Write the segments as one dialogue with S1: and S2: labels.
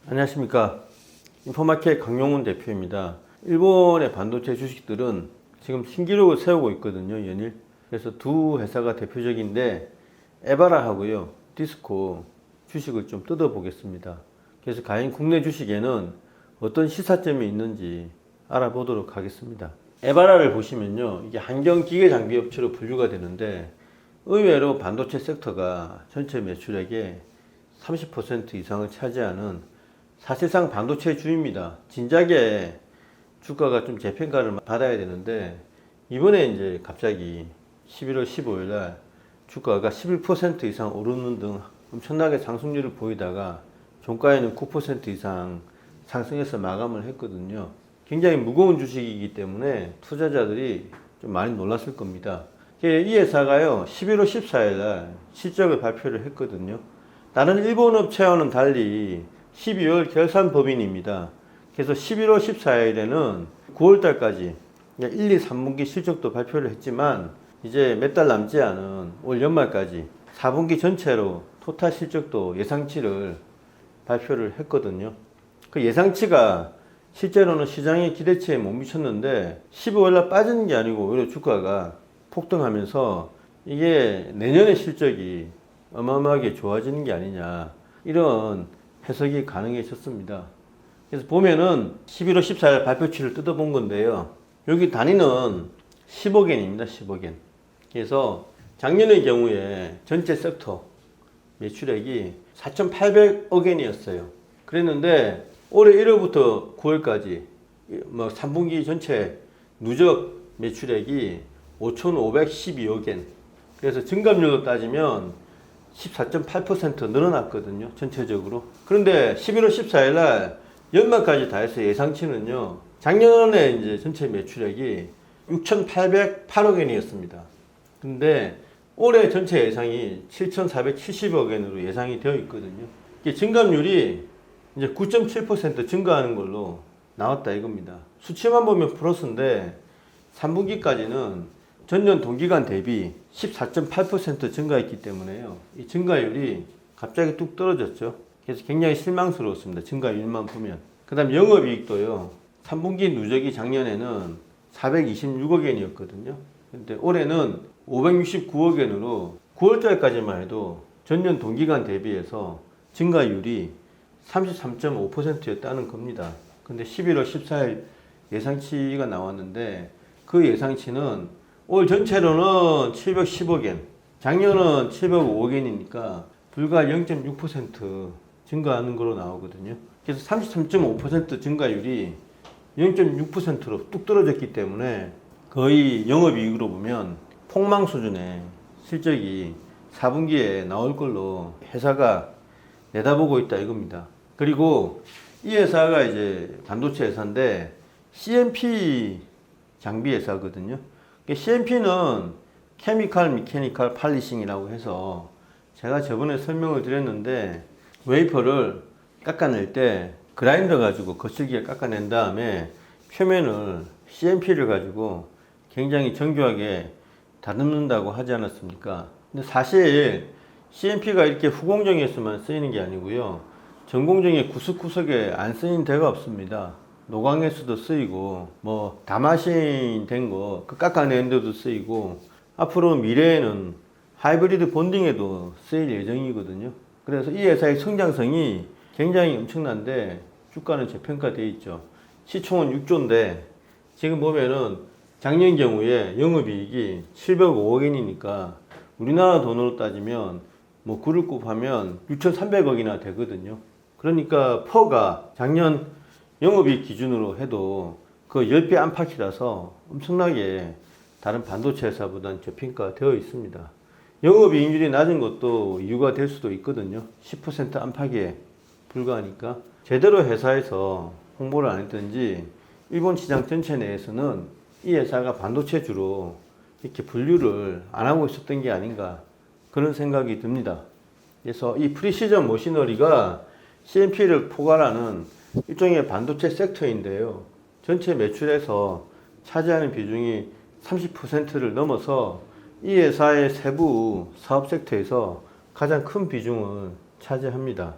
S1: 안녕하십니까. 인포마켓 강용훈 대표입니다. 일본의 반도체 주식들은 지금 신기록을 세우고 있거든요, 연일. 그래서 두 회사가 대표적인데 에바라하고요, 디스코 주식을 좀 뜯어보겠습니다. 그래서 과연 국내 주식에는 어떤 시사점이 있는지 알아보도록 하겠습니다. 에바라를 보시면요, 이게 환경기계 장비 업체로 분류가 되는데 의외로 반도체 섹터가 전체 매출액의 30% 이상을 차지하는 사실상 반도체 주입니다. 진작에 주가가 좀 재평가를 받아야 되는데 이번에 이제 갑자기 11월 15일 날 주가가 11% 이상 오르는 등 엄청나게 상승률을 보이다가 종가에는 9% 이상 상승해서 마감을 했거든요. 굉장히 무거운 주식이기 때문에 투자자들이 좀 많이 놀랐을 겁니다. 이 회사가요, 11월 14일 날 실적을 발표를 했거든요. 다른 일본 업체와는 달리 12월 결산 법인입니다. 그래서 11월 14일에는 9월달까지 1, 2, 3분기 실적도 발표를 했지만 이제 몇 달 남지 않은 올 연말까지 4분기 전체로 토탈 실적도 예상치를 발표를 했거든요. 그 예상치가 실제로는 시장의 기대치에 못 미쳤는데 15일날 빠지는 게 아니고 오히려 주가가 폭등하면서 이게 내년의 실적이 어마어마하게 좋아지는 게 아니냐, 이런 해석이 가능해졌습니다. 그래서 보면은 11월 14일 발표치를 뜯어본 건데요, 여기 단위는 10억엔입니다. 10억엔. 그래서 작년의 경우에 전체 섹터 매출액이 4,800억엔이었어요. 그랬는데 올해 1월부터 9월까지 3분기 전체 누적 매출액이 5,512억엔. 그래서 증감률로 따지면 14.8% 늘어났거든요, 전체적으로. 그런데 11월 14일 날 연말까지 다 해서 예상치는요, 작년에 이제 전체 매출액이 6,808억엔이었습니다. 근데 올해 전체 예상이 7,470억엔으로 예상이 되어 있거든요. 이게 증감률이 이제 9.7% 증가하는 걸로 나왔다 이겁니다. 수치만 보면 플러스인데 3분기까지는 전년 동기간 대비 14.8% 증가했기 때문에요, 이 증가율이 갑자기 뚝 떨어졌죠. 그래서 굉장히 실망스러웠습니다, 증가율만 보면. 그 다음 영업이익도요, 3분기 누적이 작년에는 426억엔이었거든요. 근데 올해는 569억엔으로 9월달까지만 해도 전년 동기간 대비해서 증가율이 33.5%였다는 겁니다. 근데 11월 14일 예상치가 나왔는데 그 예상치는 올 전체로는 710억엔, 작년은 705억엔이니까 불과 0.6% 증가하는 걸로 나오거든요. 그래서 33.5% 증가율이 0.6%로 뚝 떨어졌기 때문에 거의 영업이익으로 보면 폭망 수준의 실적이 4분기에 나올 걸로 회사가 내다보고 있다 이겁니다. 그리고 이 회사가 이제 반도체 회사인데 CMP 장비 회사거든요. CMP는 케미컬 미케니컬 팔리싱이라고 해서 제가 저번에 설명을 드렸는데 웨이퍼를 깎아낼 때 그라인더 가지고 거칠게 깎아낸 다음에 표면을 CMP를 가지고 굉장히 정교하게 다듬는다고 하지 않았습니까? 근데 사실 CMP가 이렇게 후공정에서만 쓰이는 게 아니고요, 전공정의 구석구석에 안 쓰이는 데가 없습니다. 노광에서도 쓰이고 다마신 된 거 그 깎아내는 데도 쓰이고, 앞으로 미래에는 하이브리드 본딩에도 쓰일 예정이거든요. 그래서 이 회사의 성장성이 굉장히 엄청난데 주가는 재평가되어 있죠. 시총은 6조인데 지금 보면은 작년 경우에 영업이익이 705억엔이니까 우리나라 돈으로 따지면 구를 곱하면 6,300억이나 되거든요. 그러니까 퍼가 작년 영업이익 기준으로 해도 그 10배 안팎이라서 엄청나게 다른 반도체 회사보다는 저평가가 되어 있습니다. 영업이익률이 낮은 것도 이유가 될 수도 있거든요. 10% 안팎에 불과하니까. 제대로 회사에서 홍보를 안 했든지 일본 시장 전체 내에서는 이 회사가 반도체주로 이렇게 분류를 안 하고 있었던 게 아닌가, 그런 생각이 듭니다. 그래서 이 프리시전 머시너리가 CMP를 포괄하는 일종의 반도체 섹터인데요, 전체 매출에서 차지하는 비중이 30%를 넘어서 이 회사의 세부 사업 섹터에서 가장 큰 비중을 차지합니다.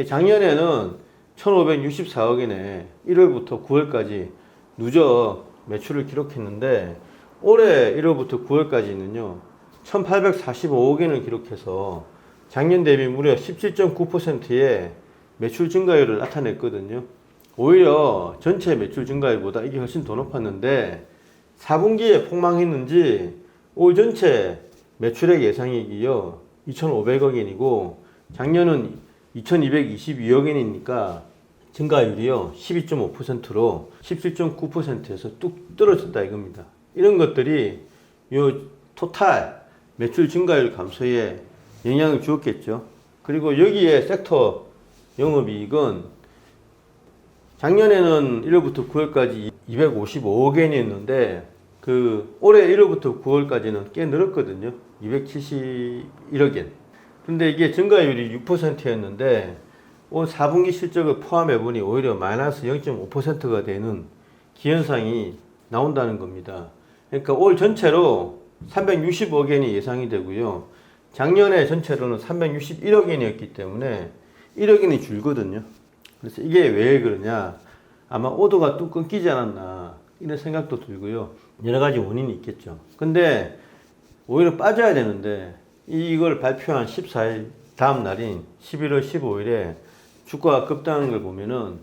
S1: 작년에는 1564억엔에 1월부터 9월까지 누적 매출을 기록했는데 올해 1월부터 9월까지는요 1845억엔을 기록해서 작년 대비 무려 17.9%의 매출 증가율을 나타냈거든요. 오히려 전체 매출 증가율보다 이게 훨씬 더 높았는데 4분기에 폭망했는지 올 전체 매출액 예상액이요 2,500억엔이고 작년은 2,222억엔이니까 증가율이요 12.5%로 17.9%에서 뚝 떨어졌다 이겁니다. 이런 것들이 요 토탈 매출 증가율 감소에 영향을 주었겠죠. 그리고 여기에 섹터 영업이익은 작년에는 1월부터 9월까지 255억엔이었는데 그 올해 1월부터 9월까지는 꽤 늘었거든요. 271억엔. 근데 이게 증가율이 6%였는데 올 4분기 실적을 포함해 보니 오히려 마이너스 0.5%가 되는 기현상이 나온다는 겁니다. 그러니까 올 전체로 360억엔이 예상이 되고요. 작년에 전체로는 361억엔이었기 때문에 1억엔이 줄거든요. 그래서 이게 왜 그러냐? 아마 오더가 뚝 끊기지 않았나 이런 생각도 들고요. 여러 가지 원인이 있겠죠. 근데 오히려 빠져야 되는데 이걸 발표한 14일 다음 날인 11월 15일에 주가가 급등한 걸 보면은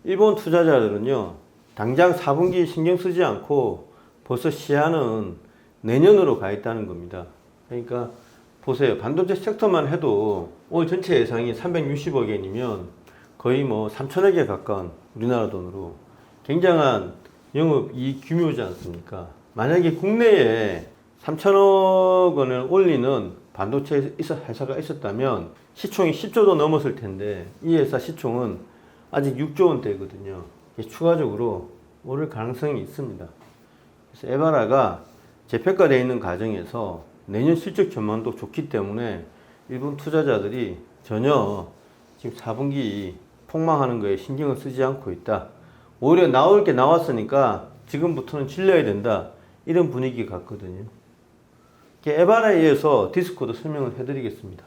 S1: 일본 투자자들은요 당장 4분기 신경 쓰지 않고 벌써 시야는 내년으로 가 있다는 겁니다. 그러니까 보세요. 반도체 섹터만 해도 올 전체 예상이 360억엔이면 거의 뭐 3천억에 가까운 우리나라 돈으로 굉장한 영업이익 규모지 않습니까? 만약에 국내에 3천억 원을 올리는 반도체 회사가 있었다면 시총이 10조도 넘었을 텐데 이 회사 시총은 아직 6조 원대거든요. 추가적으로 오를 가능성이 있습니다. 그래서 에바라가 재평가되어 있는 과정에서 내년 실적 전망도 좋기 때문에 일본 투자자들이 전혀 지금 4분기 폭망하는 거에 신경을 쓰지 않고 있다. 오히려 나올 게 나왔으니까 지금부터는 질려야 된다. 이런 분위기 같거든요. 에바라에 의해서 디스코도 설명을 해드리겠습니다.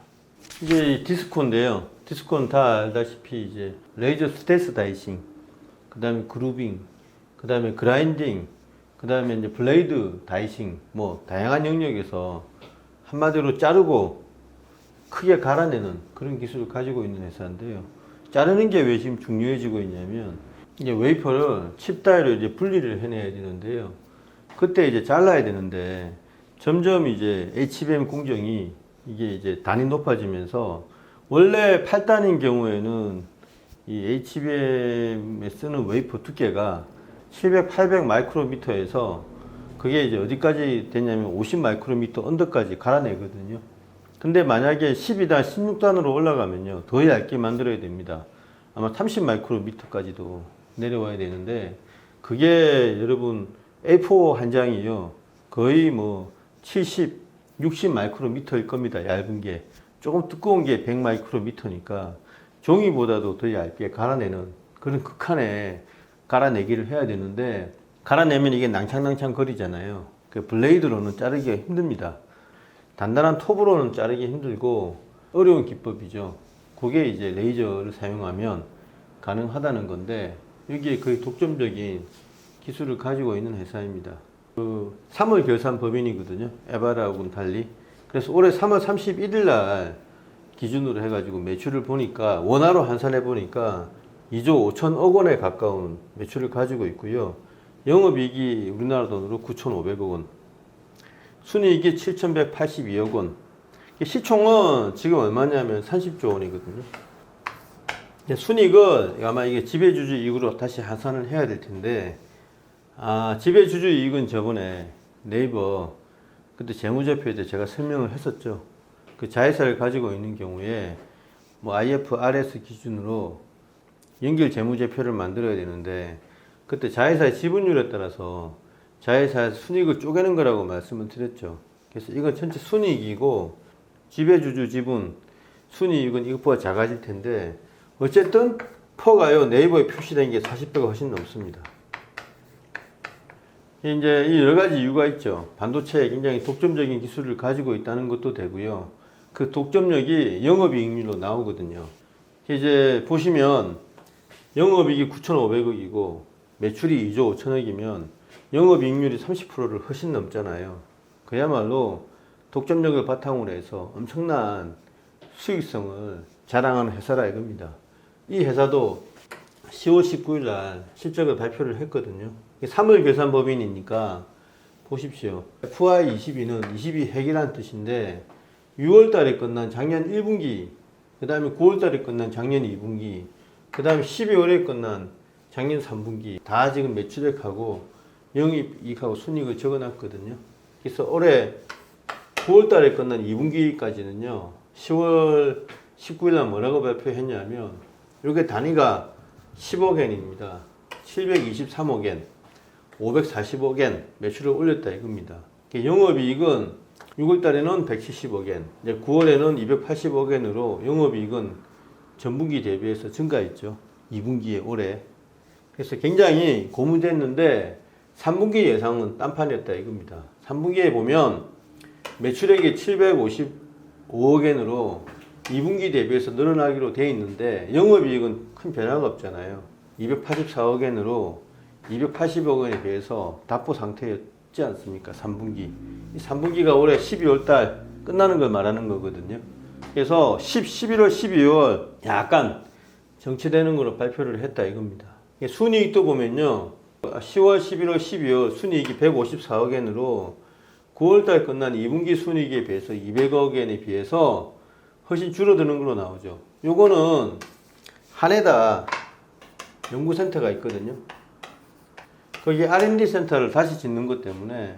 S1: 이제 디스코인데요. 디스코는 다 알다시피 이제 레이저 스텔스 다이싱, 그 다음에 그루빙, 그 다음에 그라인딩, 그 다음에 이제 블레이드 다이싱, 뭐 다양한 영역에서 한마디로 자르고 크게 갈아내는 그런 기술을 가지고 있는 회사인데요. 자르는 게 왜 지금 중요해지고 있냐면 이제 웨이퍼를 칩 따위로 이제 분리를 해내야 되는데요. 그때 이제 잘라야 되는데 점점 이제 HBM 공정이 이게 이제 단이 높아지면서 원래 8단인 경우에는 이 HBM에 쓰는 웨이퍼 두께가 700, 800 마이크로미터에서 그게 이제 어디까지 되냐면 50 마이크로미터 언더까지 갈아내거든요. 근데 만약에 12단, 16단으로 올라가면요. 더 얇게 만들어야 됩니다. 아마 30 마이크로미터까지도 내려와야 되는데 그게 여러분 A4 한 장이요. 거의 뭐 70, 60 마이크로미터일 겁니다. 얇은 게. 조금 두꺼운 게 100 마이크로미터니까 종이보다도 더 얇게 갈아내는 그런 극한의 갈아내기를 해야 되는데 갈아내면 이게 낭창낭창 거리잖아요. 그 블레이드로는 자르기가 힘듭니다. 단단한 톱으로는 자르기 힘들고 어려운 기법이죠. 그게 이제 레이저를 사용하면 가능하다는 건데 여기에 거의 독점적인 기술을 가지고 있는 회사입니다. 그 3월 결산 법인이거든요. 에바라하고는 달리. 그래서 올해 3월 31일 날 기준으로 해가지고 매출을 보니까 원화로 환산해 보니까 2조 5천억 원에 가까운 매출을 가지고 있고요. 영업이익이 우리나라 돈으로 9,500억 원. 순이익이 7,182억 원. 시총은 지금 얼마냐면 30조 원이거든요. 순이익은 아마 이게 지배주주 이익으로 다시 환산을 해야 될 텐데, 지배주주 이익은 저번에 네이버 그때 재무제표에 대해 제가 설명을 했었죠. 그 자회사를 가지고 있는 경우에 뭐 IFRS 기준으로 연결 재무제표를 만들어야 되는데 그때 자회사의 지분율에 따라서 자회사에서 순이익을 쪼개는 거라고 말씀을 드렸죠. 그래서 이건 전체 순이익이고 지배주주 지분 순이익은 이것보다 작아질 텐데 어쨌든 퍼가요 네이버에 표시된 게 40배가 훨씬 넘습니다. 이제 이 여러 가지 이유가 있죠. 반도체에 굉장히 독점적인 기술을 가지고 있다는 것도 되고요. 그 독점력이 영업이익률로 나오거든요. 이제 보시면 영업이익이 9,500억이고 매출이 2조 5천억이면 영업이익률이 30%를 훨씬 넘잖아요. 그야말로 독점력을 바탕으로 해서 엄청난 수익성을 자랑하는 회사라 이겁니다. 이 회사도 10월 19일 날 실적을 발표를 했거든요. 3월 결산 법인이니까 보십시오. FY22는 22핵이라는 뜻인데 6월 달에 끝난 작년 1분기, 그 다음에 9월 달에 끝난 작년 2분기, 그 다음에 12월에 끝난 작년 3분기 다 지금 매출액하고 영업이익하고 순이익을 적어놨거든요. 그래서 올해 9월 달에 끝난 2분기까지는요. 10월 19일 날 뭐라고 발표했냐면 이게 단위가 10억엔입니다. 723억엔, 540억엔 매출을 올렸다 이겁니다. 영업이익은 6월 달에는 170억엔, 이제 9월에는 280억엔으로 영업이익은 전분기 대비해서 증가했죠. 2분기에 올해. 그래서 굉장히 고무됐는데 3분기 예상은 딴판이었다 이겁니다. 3분기에 보면 매출액이 755억엔으로 2분기 대비해서 늘어나기로 돼 있는데 영업이익은 큰 변화가 없잖아요. 284억엔으로 280억엔에 비해서 답보 상태였지 않습니까? 3분기. 이 3분기가 올해 12월 달 끝나는 걸 말하는 거거든요. 그래서 11월, 12월 약간 정체되는 걸로 발표를 했다 이겁니다. 순이익도 보면요. 10월, 11월, 12월 순이익이 154억엔으로 9월달 끝난 2분기 순이익에 비해서 200억엔에 비해서 훨씬 줄어드는 걸로 나오죠. 요거는 한해다 연구센터가 있거든요. 거기 R&D 센터를 다시 짓는 것 때문에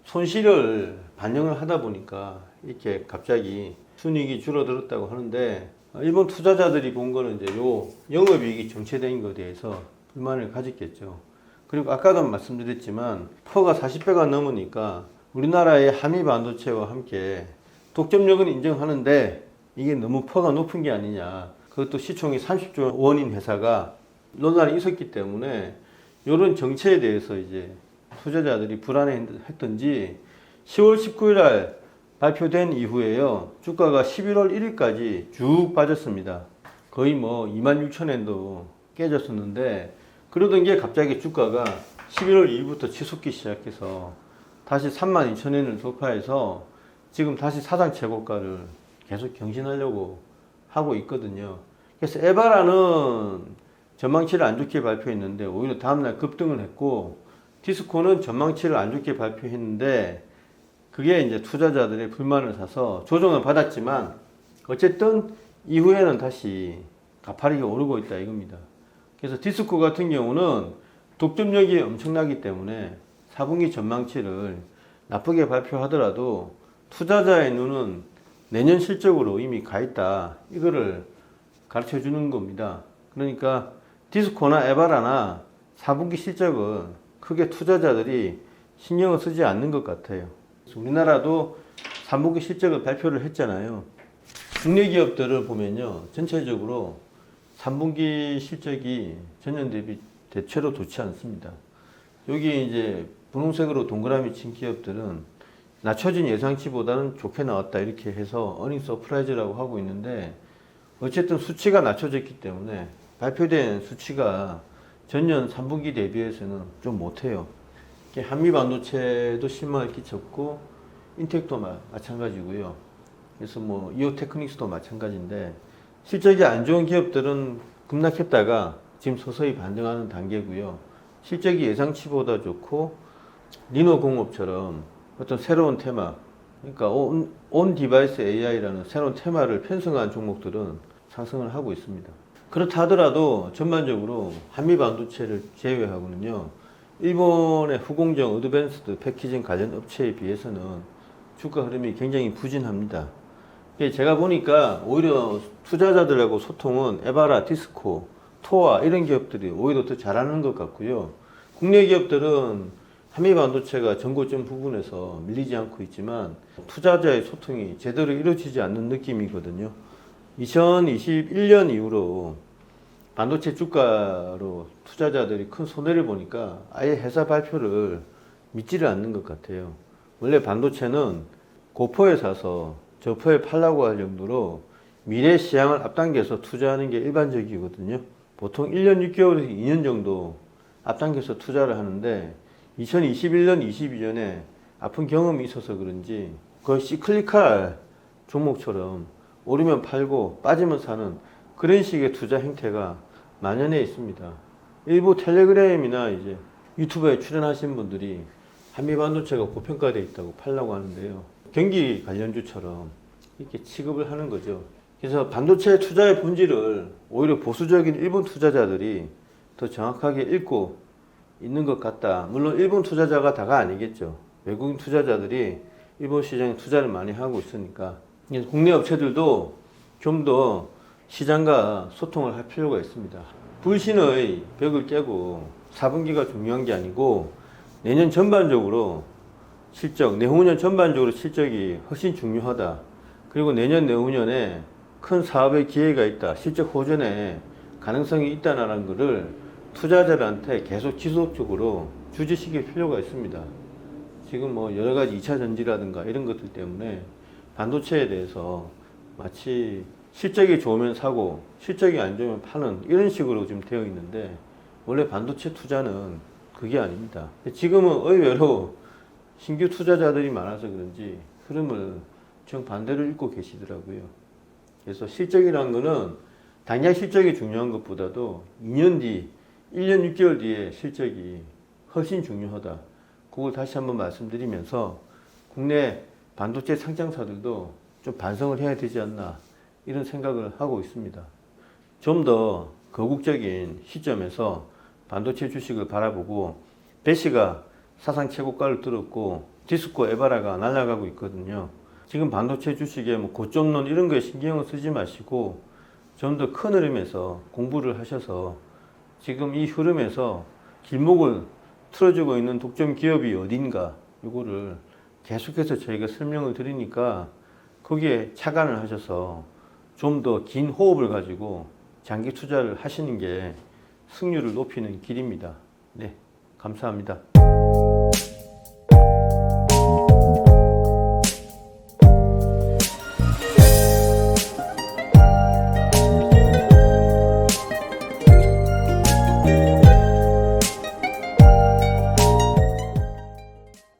S1: 손실을 반영을 하다 보니까 이렇게 갑자기 순이익이 줄어들었다고 하는데 일본 투자자들이 본 거는 이제 요 영업이익이 정체된 것에 대해서 불만을 가졌겠죠. 그리고 아까도 말씀드렸지만 퍼가 40배가 넘으니까 우리나라의 한미 반도체와 함께 독점력은 인정하는데 이게 너무 퍼가 높은 게 아니냐. 그것도 시총이 30조 원인 회사가 논란이 있었기 때문에 이런 정체에 대해서 이제 투자자들이 불안해했던지 10월 19일 날 발표된 이후에요. 주가가 11월 1일까지 쭉 빠졌습니다. 거의 뭐 26,000엔도 깨졌었는데 그러던 게 갑자기 주가가 11월 2일부터 치솟기 시작해서 다시 32,000엔을 돌파해서 지금 다시 사상 최고가를 계속 경신하려고 하고 있거든요. 그래서 에바라는 전망치를 안 좋게 발표했는데 오히려 다음날 급등을 했고 디스코는 전망치를 안 좋게 발표했는데 그게 이제 투자자들의 불만을 사서 조정을 받았지만 어쨌든 이후에는 다시 가파르게 오르고 있다 이겁니다. 그래서 디스코 같은 경우는 독점력이 엄청나기 때문에 4분기 전망치를 나쁘게 발표하더라도 투자자의 눈은 내년 실적으로 이미 가 있다. 이거를 가르쳐 주는 겁니다. 그러니까 디스코나 에바라나 4분기 실적은 크게 투자자들이 신경을 쓰지 않는 것 같아요. 우리나라도 3분기 실적을 발표를 했잖아요. 국내 기업들을 보면요. 전체적으로 3분기 실적이 전년 대비 대체로 좋지 않습니다. 여기 이제 분홍색으로 동그라미 친 기업들은 낮춰진 예상치보다는 좋게 나왔다 이렇게 해서 어닝 서프라이즈라고 하고 있는데 어쨌든 수치가 낮춰졌기 때문에 발표된 수치가 전년 3분기 대비해서는 좀 못해요. 한미 반도체도 실망을 끼쳤고 인텍도 마찬가지고요. 그래서 뭐 이오 테크닉스도 마찬가지인데 실적이 안 좋은 기업들은 급락했다가 지금 서서히 반등하는 단계고요. 실적이 예상치보다 좋고 리노공업처럼 어떤 새로운 테마, 그러니까 온 디바이스 AI라는 새로운 테마를 편성한 종목들은 상승을 하고 있습니다. 그렇다 하더라도 전반적으로 한미 반도체를 제외하고는요, 일본의 후공정 어드밴스드 패키징 관련 업체에 비해서는 주가 흐름이 굉장히 부진합니다. 제가 보니까 오히려 투자자들하고 소통은 에바라, 디스코, 토아 이런 기업들이 오히려 더 잘하는 것 같고요. 국내 기업들은 한미 반도체가 전고점 부분에서 밀리지 않고 있지만 투자자의 소통이 제대로 이루어지지 않는 느낌이거든요. 2021년 이후로 반도체 주가로 투자자들이 큰 손해를 보니까 아예 회사 발표를 믿지를 않는 것 같아요. 원래 반도체는 고포에 사서 저포에 팔라고 할 정도로 미래 시장을 앞당겨서 투자하는 게 일반적이거든요. 보통 1년 6개월에서 2년 정도 앞당겨서 투자를 하는데 2021년, 22년에 아픈 경험이 있어서 그런지 거의 시클리칼 종목처럼 오르면 팔고 빠지면 사는 그런 식의 투자 행태가 만연해 있습니다. 일부 텔레그램이나 이제 유튜브에 출연하신 분들이 한미반도체가 고평가되어 있다고 팔라고 하는데요. 경기 관련주처럼 이렇게 취급을 하는 거죠. 그래서 반도체 투자의 본질을 오히려 보수적인 일본 투자자들이 더 정확하게 읽고 있는 것 같다. 물론 일본 투자자가 다가 아니겠죠. 외국인 투자자들이 일본 시장에 투자를 많이 하고 있으니까 국내 업체들도 좀 더 시장과 소통을 할 필요가 있습니다. 불신의 벽을 깨고 4분기가 중요한 게 아니고 내년 전반적으로 실적, 내후년 전반적으로 실적이 훨씬 중요하다. 그리고 내년, 내후년에 큰 사업의 기회가 있다. 실적 호전에 가능성이 있다는 것을 투자자들한테 계속 지속적으로 주지시킬 필요가 있습니다. 지금 뭐 여러 가지 2차 전지라든가 이런 것들 때문에 반도체에 대해서 마치 실적이 좋으면 사고 실적이 안 좋으면 파는 이런 식으로 지금 되어 있는데 원래 반도체 투자는 그게 아닙니다. 지금은 의외로 신규 투자자들이 많아서 그런지 흐름을 정반대로 읽고 계시더라고요. 그래서 실적이라는 거는 당장 실적이 중요한 것보다도 2년 뒤, 1년 6개월 뒤에 실적이 훨씬 중요하다. 그걸 다시 한번 말씀드리면서 국내 반도체 상장사들도 좀 반성을 해야 되지 않나 이런 생각을 하고 있습니다. 좀 더 거국적인 시점에서 반도체 주식을 바라보고 배시가 사상 최고가를 뚫었고 디스코 에바라가 날아가고 있거든요. 지금 반도체 주식에 뭐 고점론 이런 거에 신경을 쓰지 마시고 좀 더 큰 흐름에서 공부를 하셔서 지금 이 흐름에서 길목을 틀어주고 있는 독점 기업이 어딘가 이거를 계속해서 저희가 설명을 드리니까 거기에 착안을 하셔서 좀 더 긴 호흡을 가지고 장기 투자를 하시는 게 승률을 높이는 길입니다. 네, 감사합니다.